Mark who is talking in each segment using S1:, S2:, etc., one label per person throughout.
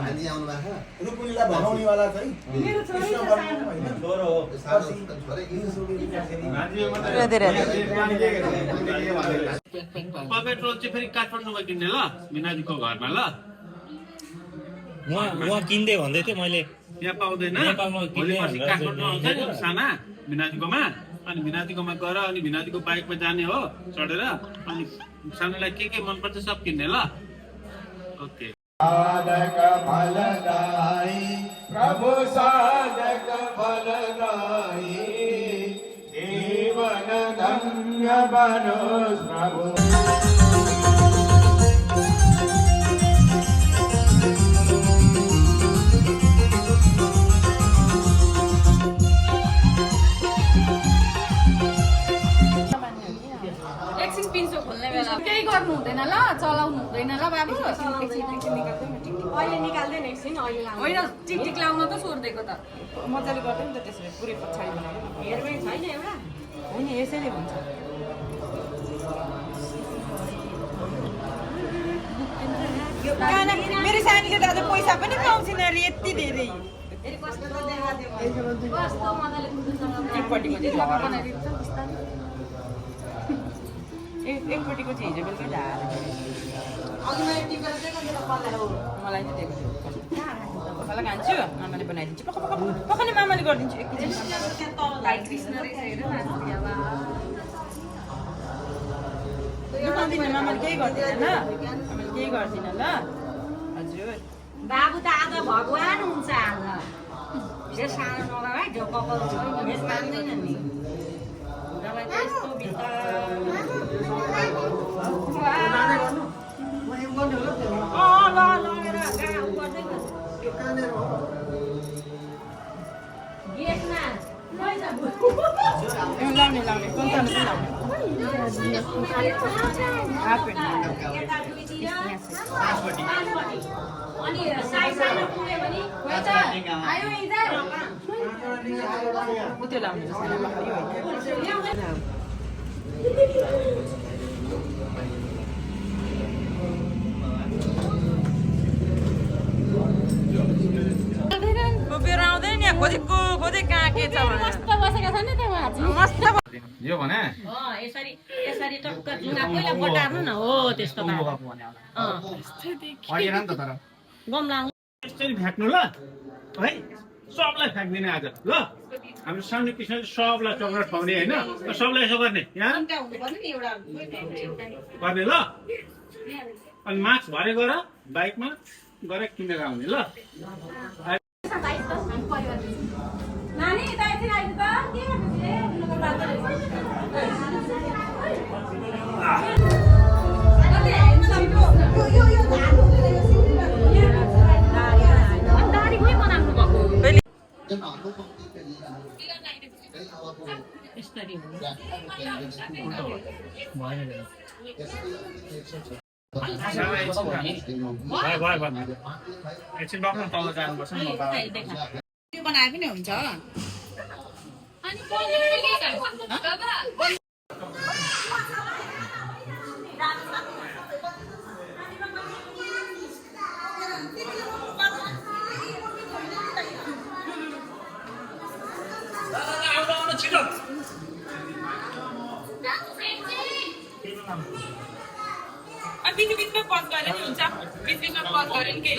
S1: भान्जी आउनु भएको
S2: रुकुनीलाई भगाउनेवाला चाहिँ
S3: मेरो छोरी
S2: कृष्ण
S3: छ
S2: वर्मा
S3: सानो।
S2: होइन
S1: छोरो हो सानो छोरै
S4: पेट्रोल चाहिँ फेरि काठमाडौँमा किन्ने ल मिनाजीको घरमा ल
S5: उहाँ किन्दै भन्दै थियो मैले
S4: यहाँ पाउँदैन
S5: नेपालमा किन्ने
S4: भोलि पर्सि
S5: भनेर
S4: काठमाडौँ आउँछ नि साना मिनाजीकोमा अनि मिनाजीकोमा गएर अनि मिनाजीको बाइकमा जाने हो चढेर अनि सानोलाई के मनपर्छ सब किन्ने ल ओके
S2: साधक फलदायी प्रभु साधक फलदायी जीवन धन्य बनोस् प्रभु
S6: एकछिन पिन्सो खोल्ने बेला केही गर्नु हुँदैन ल चलाउनु हुँदैन ल बाबु
S3: अहिले निकाल्दैन एकछिन अहिले लाउनु
S6: होइन टिकटिक लाउन त सोधिदिएको त
S3: मजाले गर्दैन नि त त्यसरी पुरै पछाडि बनाएर हेर्मै छैन एउटा होइन यसैले हुन्छ मेरो सानीको दाजु पैसा पनि पाउँछिन अरे यति धेरै एकपट्टिको चाहिँ झगडा एकपट्टिको चाहिँ हिजो बेलुकै झार मलाई चाहिँ दिएको कसैलाई खान्छु मामाले बनाइदिन्छु पकाउने मामाले गरिदिन्छु एकैछिन मामाले केही गर्दिनँ ल मामाले केही गर्दिनँ ल हजुर
S7: बाबु त आज भगवान हुन्छ आज यो सानो नगर है जो कपाल छ यस मान्दैन नि तपाईँ त यस्तो भित्र लगेर गाउँ गर्दै गेटमा
S3: लाउने लाउने कुन लाउने हाफ प्यान्ट
S7: यता दुईतिर अनि साइड साइडमा पुग्यो भने आयो इधर
S3: म त्यो लाउने बोकेर आउँदैन यहाँ खोजेको खोजे कहाँ के छ
S6: मस्त बसेका छन् नि त उहाँ चाहिँ
S3: मस्त
S4: यो भने
S7: यसरी यसरी टक्क जुङ्गा पहिला बटार्नु न हो त्यस्तो गमला
S4: यसरी फ्याँक्नु ल है सबलाई फ्याँक्दिने आज ल हाम्रो सानो कृष्णले सबलाई चक्लेट खुवाउने होइन सबलाई यसो गर्ने यहाँ गर्ने ल अनि मास्क भरे गर बाइकमा गएर किनेर आउने ल
S6: नानी यतातिर आइज त के
S7: दारी खोइ बनाउनु भएको यसरी हो
S4: एकछिन बक्नु तल जानुपर्छ नि
S3: त्यो बनाए पनि हुन्छ बिच बिचमा पज गरे नि हुन्छ बिच बिचमा पज गरे नि के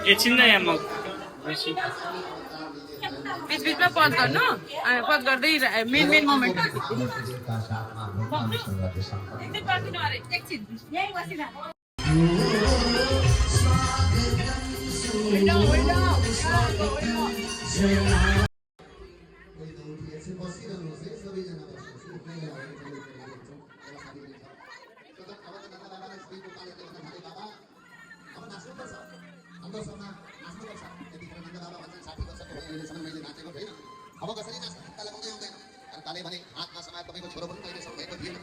S5: एकछिन नै म
S3: बिच बिचमा पज गर्नु पज गर्दै मेन मेन मोमेन्ट एकछिन यही बसिरह
S1: अब कसरी नाच्न खुट्टा लगाउनै आउँदैन अनि ताले भने हातमा समाएर तपाईँको छोरो पनि अहिलेसम्म भएको थिएन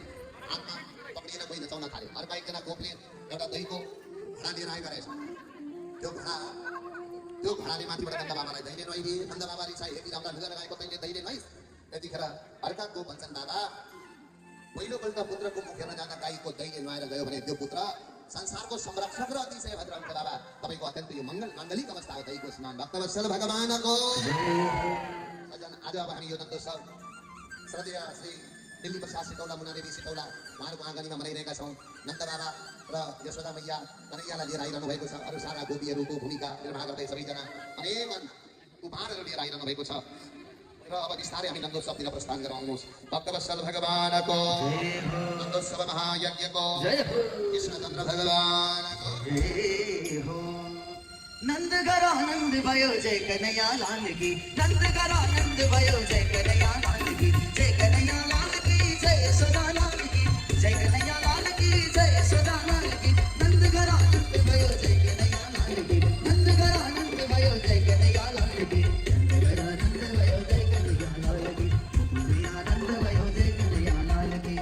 S1: हातमा पक्रिएर कोही नचाउन थाल्यो अर्का एकजना गोपले एउटा दहीको घडा लिएर आएका रहेछ त्यो घडा त्यो घोडाले माथिबाट नन्द बाबालाई दैले नुहाइदिए। नन्द बाबा रिसाए, हेरी रामलाई ढुङ्गा लगाएको तैँले दैले नुहाइस्। यतिखेर अर्काको भन्छन् बाबा, पहिलोपल्ट पुत्रको मुख हेर्न जाँदा गाईको दैले नुहाएर गयो भने त्यो पुत्र संसारको संरक्षक र अतिशय भद्र हुन्छ बाबा। तपाईँको अत्यन्त यो माङ्गलिक अवस्था हो। दैको स्नान भक्तवत्सल भगवानको। सजन आज अब हामी यो नन्दोत्सव श्रद्धेय श्री दिल्ली प्रसाद सिटौला, मुनादेवी सिटौला उहाँहरूको आँगनीमा मनाइरहेका छौँ। नन्द बाबा र यशोदा मैया कन्हैयालाई लिएर आइरहनु भएको छ। अरू सारा गोपीहरूको भूमिका निर्वाह गर्दै सबैजना अनेक उपहारहरू लिएर आइरहनु भएको छ। र अब बिस्तारै हामी नन्दोत्सवतिर प्रस्थान गराउनुहोस्। भक्तवत्सल भगवानको, नन्दोत्सव महायज्ञको, कृष्णचन्द्र भगवानको।
S8: नंद घर आनंद भयो जय कन्हैया लाल की। नंद घर आनंद भयो जय कन्हैया लाल की। जय कन्हैया लाल की जय यशोदा लाल की। जय कन्हैया लाल की जय यशोदा लाल की। नंद घर आनंद भयो जय कन्हैया लाल की। नंद घर आनंद भयो जय कन्हैया लाल की। नंद घर आनंद भयो जय कन्हैया लाल की। आनंद भयो जय कन्हैया लाल की।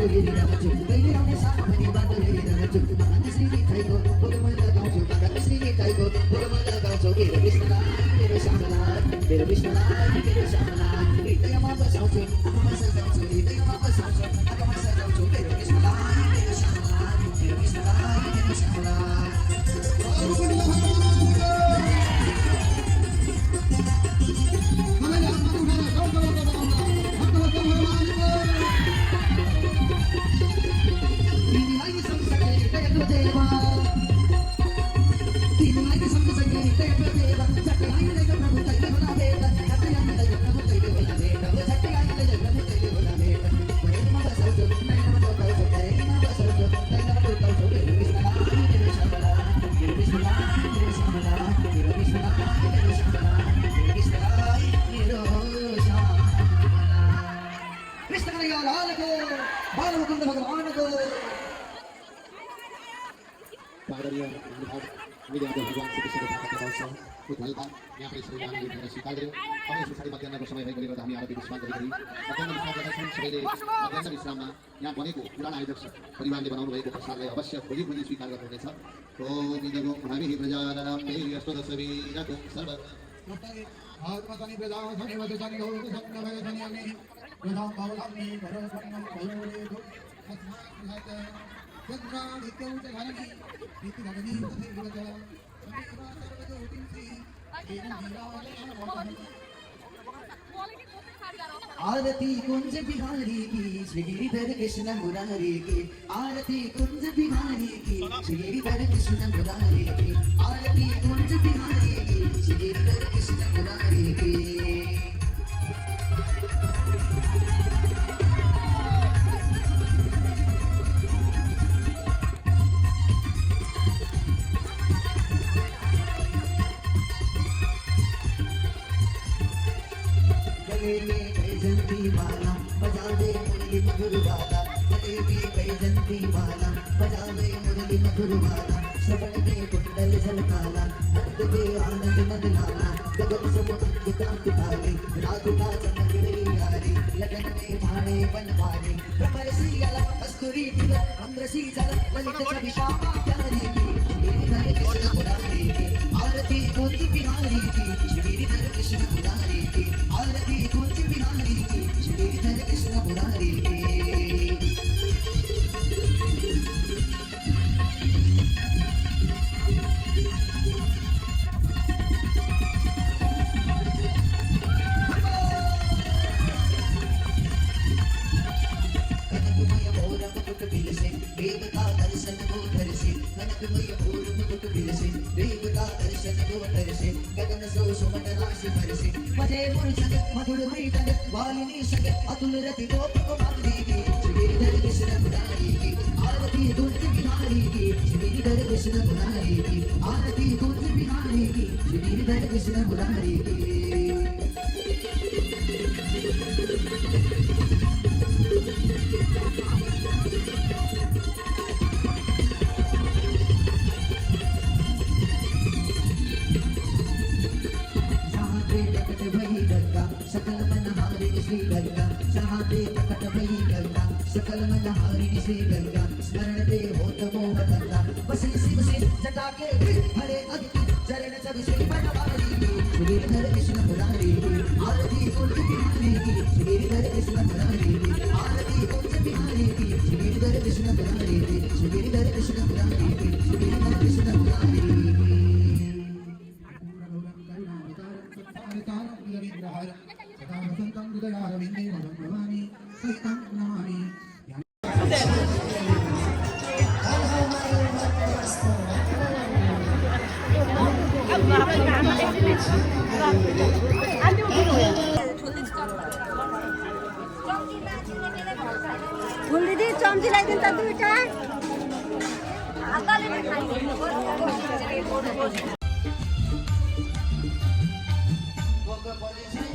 S8: बाटो हेरिरहेछु कहिले आउने सानो पनि बाटो हेरिरहेछु त्यसरी मिठाईको बोलमा लगाउँछु त्यसरी मिठाईको बोलमा लगाउँछु मेरो कृष्णलाई मेरो कृष्णलाई मेरो श्यामलाई हृदयमा बसाउँछु आँखामा सजाउँछु हृदयमा बसाउँछु आँखामा सजाउँछु मेरो कृष्णलाई मेरो श्यामलाई मेरो कृष्णलाई मेरो श्यामलाई
S1: आदरणीय विद्यार्थी भगवान श्री कृष्ण उद्धारका यहाँ पनि श्रीमान लिएर स्वीकार गर्यो अब यस पछाडि मध्याहको समय भएकोले गर्दा हामी आरती विश्राम गरी मध्याह विश्राम गर्दैछौँ सबैले मध्याह विश्राममा यहाँ बनेको पुरानो आयोजक परिवारले बनाउनु भएको प्रसादलाई अवश्य खोजी खोजी स्वीकार गर्नुहुनेछ
S8: आरती कुंज बिहारी की श्री गिरिधर कृष्ण मुरारी की आरती कुंज बिहारी की श्री गिरिधर कृष्ण मुरारी की आरती कुंज बिहारी की श्री गिरिधर कृष्ण मुरारी की गले में बैजंती माला बजा दे मुरली मधुर वाला गले में बैजंती माला बजा दे मुरली मधुर वाला श्रवण में कुंडल झलकाला नंद के आनंद मन लाला गगन समुद्र कांति तारे राधिका चमक रही यारी लगन में भाणे बन मारे भ्रमर सी अलग कस्तूरी तिलक अमृसी जल ललित छवि श्यामा प्यारी की गिरिधर कृष्ण मुरारी की आरती कुंज बिहारी की गिरिधर कृष्ण मुरारी की आरती कुंज बिहारी की गिरिधर कृष्ण मुरारी की कनकमय मोर मुकुट बिलसे देवता दर्शन को धरसे कनकमय मोर मुकुट बिलसे देवता दर्शन को धरसे गगन सो सुमन राशि भरसे मजे मूर्छन मधुर मई तन वालिनी संग अतुल रति गोप कुमार देवी गिरिधर कृष्ण मुरारी की आरती कुंज बिहारी की गिरिधर कृष्ण मुरारी की आरती कुंज बिहारी की गिरिधर कृष्ण मुरारी की सकल मनहारिणी श्री गंगा जहाँ प्रकट भई गंगा सकल मनहारिणी श्री गंगा स्मरण दे होत मोह गंगा बसे शिव से जटा के हरे अदिति चरण सब श्री बनवारी की गिरिधर कृष्ण मुरारी की आरती कुंज बिहारी की गिरिधर कृष्ण मुरारी की आरती कुंज बिहारी की गिरिधर कृष्ण मुरारी की गिरिधर कृष्ण मुरारी की गिरिधर कृष्ण मुरारी की
S9: फुल दिदी चम्ची लगाइदिनु त दुईटा
S8: Boca pode